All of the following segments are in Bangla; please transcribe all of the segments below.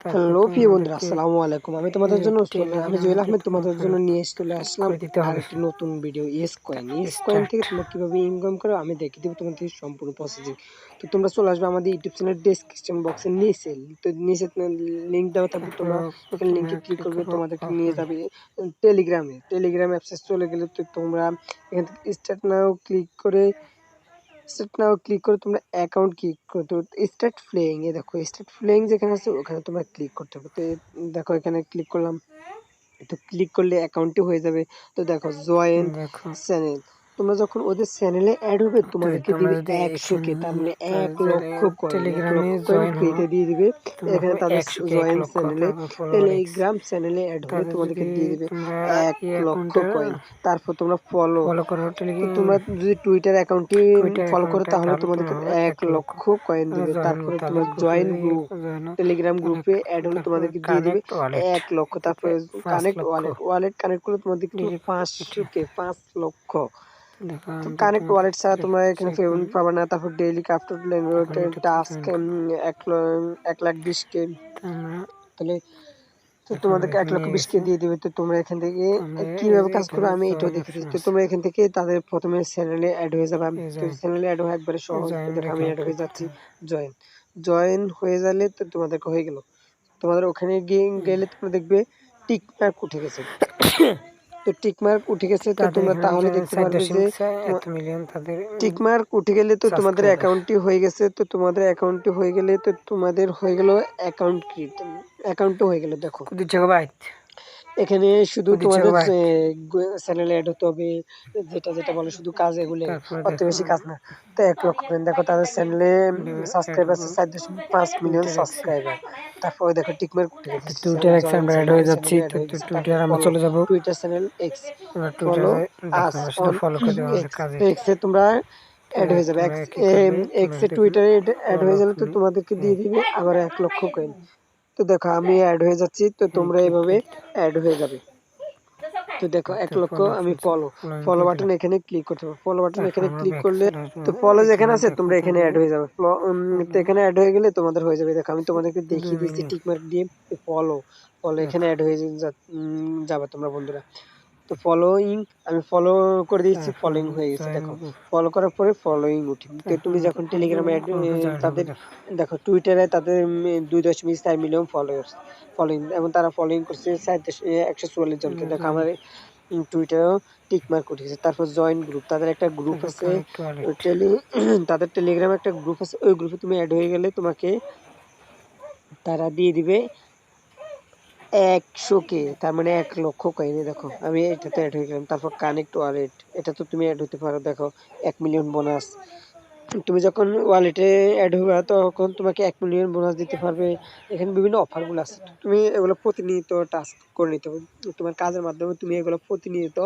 তারপর হ্যালো তুমি প্রিয় বন্ধুরা, আমাদেরকে আসসালামু আলাইকুম। আমি তোমাদের জন্য আমি জুয়েল টেলিগ্রামে আহমেদ তোমাদের জন্য নিয়ে চলে আসলাম করে দিতে হবে। আরেকটি নতুন ভিডিও। Yes coin start. থেকে তোমরা কিভাবে ইনকাম করো আমি দেখিয়ে দেবো তোমাদের সম্পূর্ণ প্রসেসিং। তো তোমরা চলে আসবে আমাদের ইউটিউব চ্যানেল ডেসক্রিপশন বক্সের নিচে। তো নিচে লিঙ্ক দেওয়া থাকবে, তারপর তোমরা এখানে লিঙ্কে ক্লিক ক্লিক করবে, করবো তোমাদেরকে নিয়ে ওপেন। যাবে টেলিগ্রাম অ্যাপসে চলে গেলে তো তোমরা এখান থেকে স্টার্ট নাও ক্লিক করে তোমরা অ্যাকাউন্ট ক্লিক করো। তো স্টার্ট প্লেইং এ দেখো, স্টার্ট প্লেইং যেখানে আছে ওখানে তোমরা ক্লিক করতে হবে। তো দেখো এখানে ক্লিক করলাম, তো ক্লিক করলে অ্যাকাউন্টটি হয়ে যাবে। তো দেখো জয়েন দেখো চ্যানেল, তোমরা যখন ওদের চ্যানেলে অ্যাড হবে তো তোমাদেরকে তোমরা দিবে যদি 100K, তার মানে 1 তাদের লক্ষ কয়েন, 1 টেলিগ্রামে লক্ষ কয়েন জয়েন হবো, ফ্রিতে দিয়ে দিবে। তোমরা এখানে হবে তাদের 100 কে 1 জয়েন লক্ষ চ্যানেলে তারপর ফলোয়ার এক্স। টেলিগ্রাম চ্যানেলে অ্যাড হলে তাদের তোমাদেরকে যদি দিয়ে দিবে তোমরা 1 এই লক্ষ অ্যাকাউন্টটা কয়েন। তারপর তোমরা ফলো, ফলো করো তো টেলিগ্রাম তোমরা যদি টুইটার অ্যাকাউন্টটি টুইটার ফলো করো অ্যাকাউন্টে তাহলে তাহলে তোমরা তোমাদেরকে হবে 1 1 লক্ষ। লক্ষ কয়েন দিবে। জয়েন তারপরে তাদের তোমার গ্রুপে join group, join Telegram connect, গ্রুপে অ্যাড হলে তারপর তোমাদেরকে দিয়ে দিবে কানেক্ট ওয়ালেট 1 লক্ষ। দিবে তারপরে 5 কানেক্ট লক্ষ। ওয়ালেট কানেক্ট করলে তোমাদেরকে ডিজি 500K, 5 লক্ষ। দেখো তো আমি কানেক্ট ওয়ালেট ছাড়া তোমরা এখানে চেক পেমেন্ট করি। পাবে না। তারপর ডেইলি ক্রাফট এখন এটাতে টাস্ক জয়েন করবো। 1,20K, তো আমরা তাহলে তো দেখো তোমাদেরকে এখানে নিয়ে 1,20K গেছে। দিয়ে দিবে। তো তোমরা এখান থেকে তো আমরা এই কিভাবে যে কাজ করবে এখানে আমি এটাও জয়েন দেখে অপশন দিচ্ছি। তো আছে, তোমরা এখান থেকে তাদের প্রথমে চ্যানেলে অ্যাড হয়ে যাবে। এই তো জয়েন চ্যানেলে অ্যাড হওয়া একবারে সহজ। তো জয়েন দেখো আমি এখানে অ্যাড হয়ে ক্লিক করতে যাচ্ছি। হবে। জয়েন জয়েন হয়ে গেলে তো তোমাদেরকে হয়ে গেল। তোমাদের ওখানে গেলে তোমরা দেখবে টিক মার্ক উঠে গেছে। তো টিক মার্ক উঠে গেছে, তো তাদের তোমরা এখানে তাহলে যে দেখতে পারবে যে 4.6 এত মিলিয়ন তাদের টিক মার্ক উঠে গেলে তো তোমাদের সাবস্ক্রাইবার। অ্যাকাউন্টটি হয়ে গেছে। তো তোমাদের অ্যাকাউন্টটি হয়ে গেলে তো তোমাদের হয়ে গেল অ্যাকাউন্ট ক্রিয়েট, অ্যাকাউন্টও হয়ে গেল। দেখো কুদি চেকবাইট এখানে শুধু কুদি তোমাদের চেকবাইট। চ্যানেলে অ্যাড হতে হবে, যেটা যেটা বলে শুধু কাজ এগুলো, তারপরে অত দেখো বেশি কাজ না। তো 1 লক্ষ করেন, দেখো তাদের চ্যানেলে অ্যাড সাবস্ক্রাইবার হবো আছে 4.5 মিলিয়ন টুইটার এক্সে। সাবস্ক্রাইবার। তারপরে দেখো টিকমার্ক উঠে গেছে, তো টুইটার এক্সে জয়েন আমরা অ্যাড চ্যানেল হয়ে যাচ্ছি। চ্যানেলে অ্যাড তো হয়ে গেছে। তারপর টুইটার আমরা ফলো, চলে যাব। টুইটার চ্যানেল এক্স, আমরা ফলো টুইটারে দেখো আস আমরা শুধু অন ফলো করে দেবো আমাদের এক্স। কাজে। এক্সে তোমরা তো অ্যাড হয়ে যাবে। তোমরা এক্স কি করবে, তোমরা এক্সে দেখো টুইটারে অ্যাড ফলো হয়ে গেলে তো ফ্রি তোমাদেরকে দিয়ে দিবে আবার 1 লক্ষ কয়েন। তো দেখো আমি অ্যাড হয়ে যাচ্ছি, তো তোমরা এভাবে অ্যাড হয়ে যাবে। তো দেখো 1 লক্ষ ফলো আমি ফলোইং ফলো করে বাটন দিলাম। এখানে ক্লিক করতে হবে। ফলো বাটন তারপর এখানে আমরা ক্লিক ব্যাক করলে চলে আসবো। তো ফলো যেখানে এখানে আছে দেখো তোমরা এখানে তাদের অ্যাড হয়ে যাবে। তো এখানে অ্যাড হয়ে গেলে তোমাদের হয়ে যাবে। দেখো আমি তোমাদেরকে 2 দেখিয়ে দিচ্ছি মিলিয়ন। টিক মার্ক দিয়ে। ফলো ফলো এখানে দেখো অ্যাড হয়ে যাবে তোমরা বন্ধুরা। তো ফলোইং আমি ফলো করে দিয়েছি, তারপর ফলোইং হয়ে গেছে। জয়েন দেখো ফলো করার পরে ফলোইং উঠি। তো তারপর তুমি যখন টেলিগ্রামে গ্রুপে জয়েন হবে। তাদের দেখো দেখো টুইটারে তাদের 2.4 মিলিয়ন ফলোয়ার্স ফলোইং, এবং তারা ফলোইং করছে 144 জনকে। দেখো জয়েন আমার টুইটারেও টিক মার্ক উঠে গেছে। তারপর জয়েন গ্রুপ, তাদের একটা গ্রুপ তারপর আছে কানেক্ট ওয়ালেট। তাদের টেলিগ্রামে একটা গ্রুপ আছে। ওই গ্রুপে তুমি অ্যাড হয়ে গেলে তোমাকে তারা দিয়ে দিবে 100K, তার মানে 1 লক্ষ কয়েনে। দেখো আমি এটাতে অ্যাড হয়ে গেলাম। তারপর কানেক্ট ওয়ালেট, এটা তো তুমি অ্যাড হতে পারো। দেখো 1 মিলিয়ন বোনাস, তুমি যখন ওয়ালেটে অ্যাড হবে তখন তোমাকে 1 মিলিয়ন বোনাস দিতে পারবে। এখানে বিভিন্ন অফার গুলো আছে, তো তুমি এগুলো প্রতিনিয়ত টাস্ক করে নিতে হবে। তোমার কাজের মাধ্যমে তুমি এগুলো প্রতিনিয়ত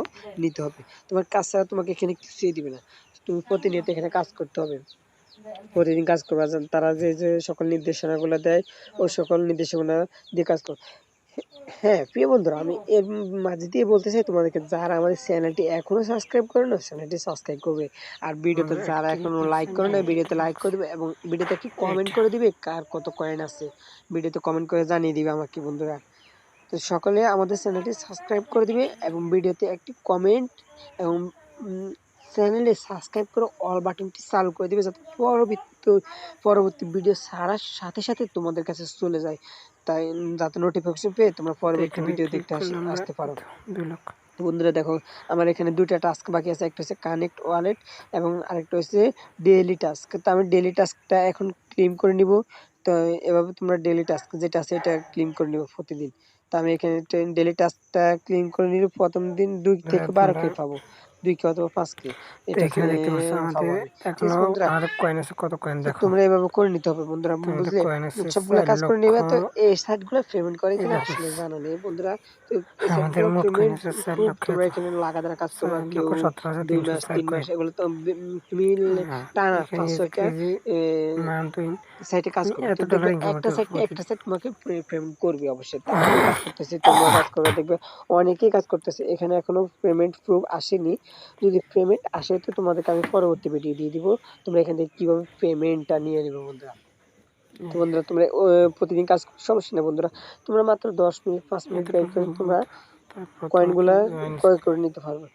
নিতে হবে। তোমার কাজ ছাড়া তোমাকে এখানে কিছুই দিবে না, তুমি প্রতিনিয়ত এখানে কাজ করতে হবে। প্রতিদিন কাজ করবা, তারা যে সকল নির্দেশনাগুলো দেয় ওই সকল নির্দেশনা দিয়ে কাজ করো। হ্যাঁ প্রিয় বন্ধুরা, আমি এর মাঝে দিয়ে বলতে চাই তোমাদেরকে, যারা আমাদের চ্যানেলটি এখনো সাবস্ক্রাইব করে না চ্যানেলটি সাবস্ক্রাইব করবে। আর ভিডিওতে আমাদের যারা এখনো লাইক করে না ভিডিওতে লাইক করে দিবে, এবং ভিডিওতে একটি কমেন্ট করে দিবে কার কত কয়েন আছে। ভিডিওতে কমেন্ট করে জানিয়ে দিবে আমাকে বন্ধুরা। তো সকলে আমাদের চ্যানেলটি সাবস্ক্রাইব করে দিবে এবং ভিডিওতে একটি কমেন্ট এবং চ্যানেলে সাবস্ক্রাইব করে অল বাটনটি চালু করে দিবে, যাতে পরবর্তী ভিডিও ছাড়ার সাথে সাথে তোমাদের কাছে চলে যায়। তাই যাতে নোটিফিকেশন পেয়ে তোমরা পরবর্তী এখানে ভিডিও ক্লিক দেখতে করলে আমরা আসতে পারো। 2 লক্ষ। তো বন্ধুরা দেখো আমার এখানে 2টা টাস্ক বাকি আছে, একটা হচ্ছে কানেক্ট ওয়ালেট এবং আরেকটা হচ্ছে ডেইলি টাস্ক। তো আমি ডেইলি টাস্কটা এখন ক্লেম করে নিব। তো এভাবে তোমরা ডেইলি টাস্ক যেটা আছে এটা ক্লেম করে নিব প্রতিদিন। তো আমি এখানে ডেইলি টাস্কটা ক্লেম করে নিব। প্রথম দিন 2 থেকে তোমরা 12K পাবো, 2K অথবা 5K তো এটা এখানে দেখতে পাচ্ছ পাবো আমাদের আমি। ঠিক এখনো আছে বন্ধুরা, আর কয়েন আছে, কত কয়েন তো দেখো। তোমরা এভাবে করে নিতে হবে বন্ধুরা, তো আমাদের বুঝলে? কয়েন আছে সবগুলা 4 কাজ করে লক্ষ। নিবে। তো এই সাইটগুলো পেমেন্ট করে এই কিনা দেখো আসলে জানা নেই বন্ধুরা। তো এই আমাদের সাইটগুলো মোট কয়েন পেমেন্ট আছে 4 প্রুফ লক্ষ তোমরা এত এখানে লাগাতার কাজ করবা, 4 কেউ লক্ষ 2 মাস 17,304 3 মাস কয়েন। এগুলো তো তুমি হ্যাঁ টানা এখানে 5-6টা কেজি মান্থুইন সাইটে কাজ তুমি করবে। এত তো ডলার দেখবে ইনকাম করতে পারো একটা প্রতিদিন। সাইট তোমাকে পেমেন্ট করবে অবশ্যই। তা আমি কাজ করতেছি, তোমরা কাজ করবে, দেখবে অনেকেই কাজ করতেছে। এখানে এখনো পেমেন্ট প্রুফ আসেনি। যদি পেমেন্ট আসে তো তোমাদেরকে আমি পরবর্তী ভিডিও দিয়ে দিব, তোমরা এখান থেকে কিভাবে পেমেন্টটা নিয়ে নেবে বন্ধুরা। তো বন্ধুরা তোমরা প্রতিদিন কাজ করতে সমস্যা নেই বন্ধুরা, তোমরা মাত্র 10 মিনিট 5 মিনিট ব্যয় করে তোমরা কয়েনগুলা ক্রয় করে নিতে পারবে।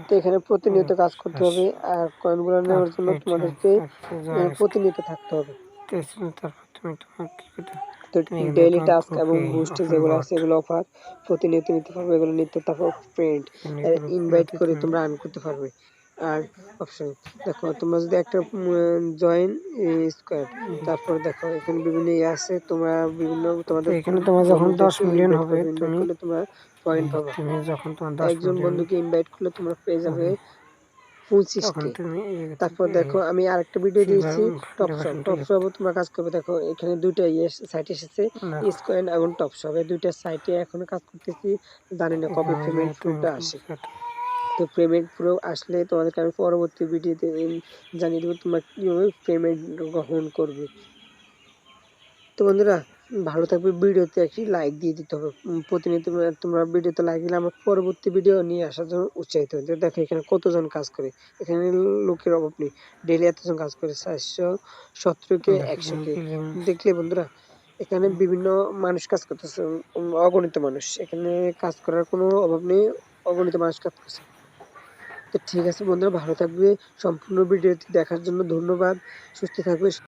তো এখানে প্রতিনিয়ত কাজ করতে হবে, আর কয়েনগুলো নেওয়ার জন্য তোমাদেরকে প্রতিনিয়ত থাকতে হবে। তো ডেইলি টাস্ক এবং বুস্ট যেগুলো আছে এগুলো অফার প্রতিনিয়ত নিতে পারবে, এগুলো নিতে। তারপর ফ্রেন্ড ইনভাইট করে তোমরা আর্ন করতে পারবে। আর অপশন দেখো, তোমরা যদি একটা জয়েন স্কোয়াড, তারপর দেখো এখানে বিভিন্ন ইয়ে আছে, তোমরা বিভিন্ন তোমাদের এখানে তোমার যখন 10 মিলিয়ন হবে ইনভাইট করলে তোমরা পয়েন্ট পাবে। তুমি যখন তোমার 10 একজন মিলিয়ন বন্ধুকে ইনভাইট করলে তোমরা পেয়ে যাবে 25টি। তারপর দেখো আমি আরেকটা ভিডিও দিয়েছি টপ শপ তোমরা কাজ করবে। দেখো এখানে দুইটা সাইট এসেছে, স্কোয়েন এবং টপ শপ, এই দুইটা সাইটে এখন কাজ করতেছি, জানি না কবে পেমেন্ট প্রুফটা আসে। তো পেমেন্ট প্রুফ আসলে তোমাদেরকে আমি পরবর্তী ভিডিওতে জানিয়ে দেবো তোমরা কিভাবে পেমেন্ট গ্রহণ করবে। তো বন্ধুরা ভালো থাকবে, ভিডিওতে একটি লাইক দিয়ে দিতে হবে। প্রতিনিয়ত তোমরা ভিডিওতে লাইক দিলে আমার পরবর্তী ভিডিও নিয়ে আসার জন্য উৎসাহিত হবে। দেখো এখানে কতজন কাজ করে, এখানে লোকের অভাব নেই, ডেইলি এতজন কাজ করে, 417কে 100কে। দেখলে বন্ধুরা এখানে বিভিন্ন মানুষ কাজ করতেছে, অগণিত মানুষ, এখানে কাজ করার কোনো অভাব নেই, অগণিত মানুষ কাজ করছে। তো ঠিক আছে বন্ধুরা, ভালো থাকবে, সম্পূর্ণ ভিডিওটি দেখার জন্য ধন্যবাদ, সুস্থ থাকবে।